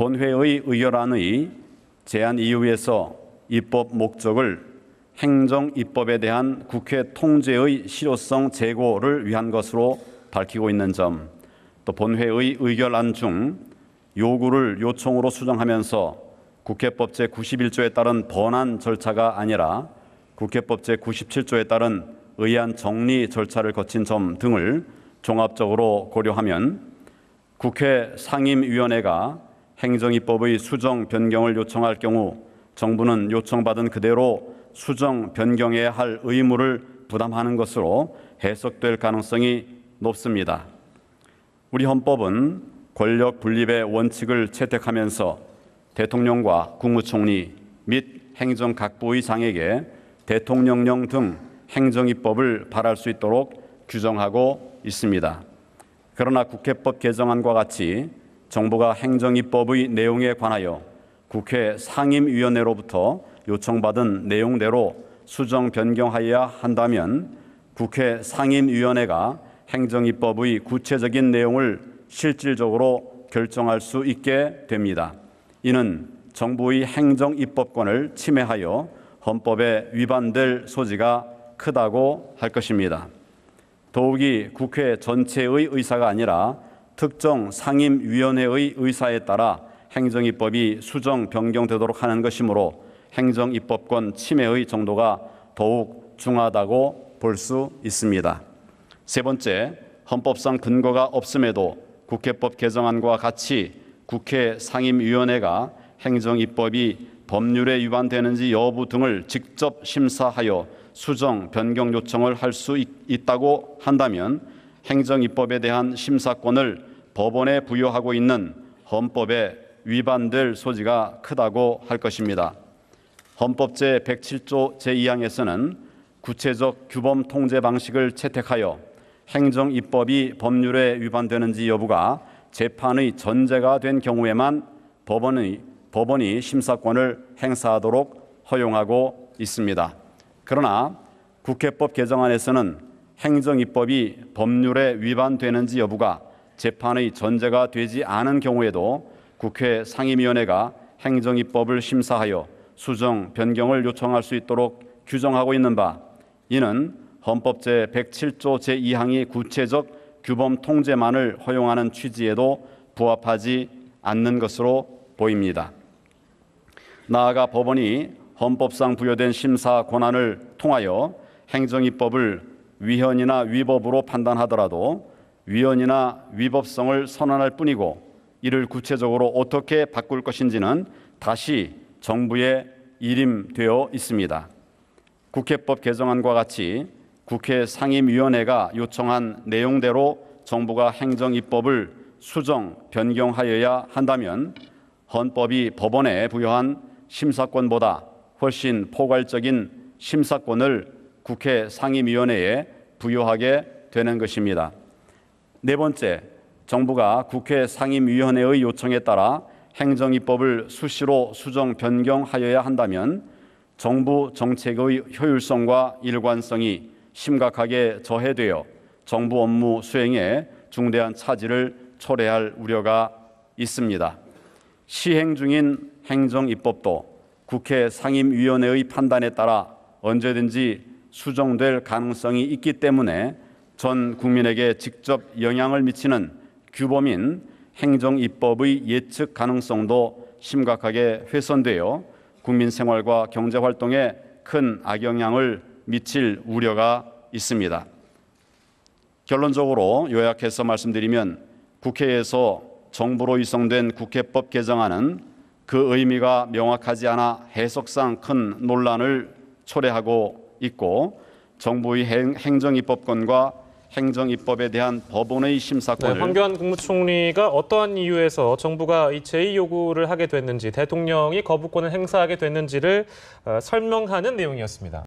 본회의 의결안의 제안 이유에서 입법 목적을 행정입법에 대한 국회 통제의 실효성 제고를 위한 것으로 밝히고 있는 점, 또 본회의 의결안 중 요구를 요청으로 수정하면서 국회법 제91조에 따른 번안 절차가 아니라 국회법 제97조에 따른 의안 정리 절차를 거친 점 등을 종합적으로 고려하면 국회 상임위원회가 행정입법의 수정 변경을 요청할 경우 정부는 요청받은 그대로 수정 변경해야 할 의무를 부담하는 것으로 해석될 가능성이 높습니다. 우리 헌법은 권력 분립의 원칙을 채택하면서 대통령과 국무총리 및 행정각부의 장에게 대통령령 등 행정입법을 발할 수 있도록 규정하고 있습니다. 그러나 국회법 개정안과 같이 정부가 행정입법의 내용에 관하여 국회 상임위원회로부터 요청받은 내용대로 수정 변경하여야 한다면 국회 상임위원회가 행정입법의 구체적인 내용을 실질적으로 결정할 수 있게 됩니다. 이는 정부의 행정입법권을 침해하여 헌법에 위반될 소지가 크다고 할 것입니다. 더욱이 국회 전체의 의사가 아니라 특정 상임위원회의 의사에 따라 행정입법이 수정 변경되도록 하는 것이므로 행정입법권 침해의 정도가 더욱 중하다고 볼 수 있습니다. 세 번째, 헌법상 근거가 없음에도 국회법 개정안과 같이 국회 상임위원회가 행정입법이 법률에 위반되는지 여부 등을 직접 심사하여 수정, 변경 요청을 할 수 있다고 한다면 행정입법에 대한 심사권을 법원에 부여하고 있는 헌법에 위반될 소지가 크다고 할 것입니다. 헌법 제107조 제2항에서는 구체적 규범 통제 방식을 채택하여 행정입법이 법률에 위반되는지 여부가 재판의 전제가 된 경우에만 법원이 심사권을 행사하도록 허용하고 있습니다. 그러나 국회법 개정안에서는 행정입법이 법률에 위반되는지 여부가 재판의 전제가 되지 않은 경우에도 국회 상임위원회가 행정입법을 심사하여 수정, 변경을 요청할 수 있도록 규정하고 있는 바, 이는 헌법 제107조 제2항이 구체적 규범 통제만을 허용하는 취지에도 부합하지 않는 것으로 보입니다. 나아가 법원이 헌법상 부여된 심사 권한을 통하여 행정입법을 위헌이나 위법으로 판단하더라도 위헌이나 위법성을 선언할 뿐이고 이를 구체적으로 어떻게 바꿀 것인지는 다시 정부에 일임되어 있습니다. 국회법 개정안과 같이 국회 상임위원회가 요청한 내용대로 정부가 행정입법을 수정, 변경하여야 한다면 헌법이 법원에 부여한 심사권보다 훨씬 포괄적인 심사권을 국회 상임위원회에 부여하게 되는 것입니다. 네 번째, 정부가 국회 상임위원회의 요청에 따라 행정입법을 수시로 수정, 변경하여야 한다면 정부 정책의 효율성과 일관성이 심각하게 저해되어 정부 업무 수행에 중대한 차질을 초래할 우려가 있습니다. 시행 중인 행정입법도 국회 상임위원회의 판단에 따라 언제든지 수정될 가능성이 있기 때문에 전 국민에게 직접 영향을 미치는 규범인 행정입법의 예측 가능성도 심각하게 훼손되어 국민 생활과 경제 활동에 큰 악영향을 미칠 우려가 있습니다. 결론적으로 요약해서 말씀드리면 국회에서 정부로 이송된 국회법 개정안은 그 의미가 명확하지 않아 해석상 큰 논란을 초래하고 있고 정부의 행정입법권과 행정입법에 대한 법원의 심사권을 황교안 국무총리가 어떠한 이유에서 정부가 이 제2 요구를 하게 됐는지, 대통령이 거부권을 행사하게 됐는지를 설명하는 내용이었습니다.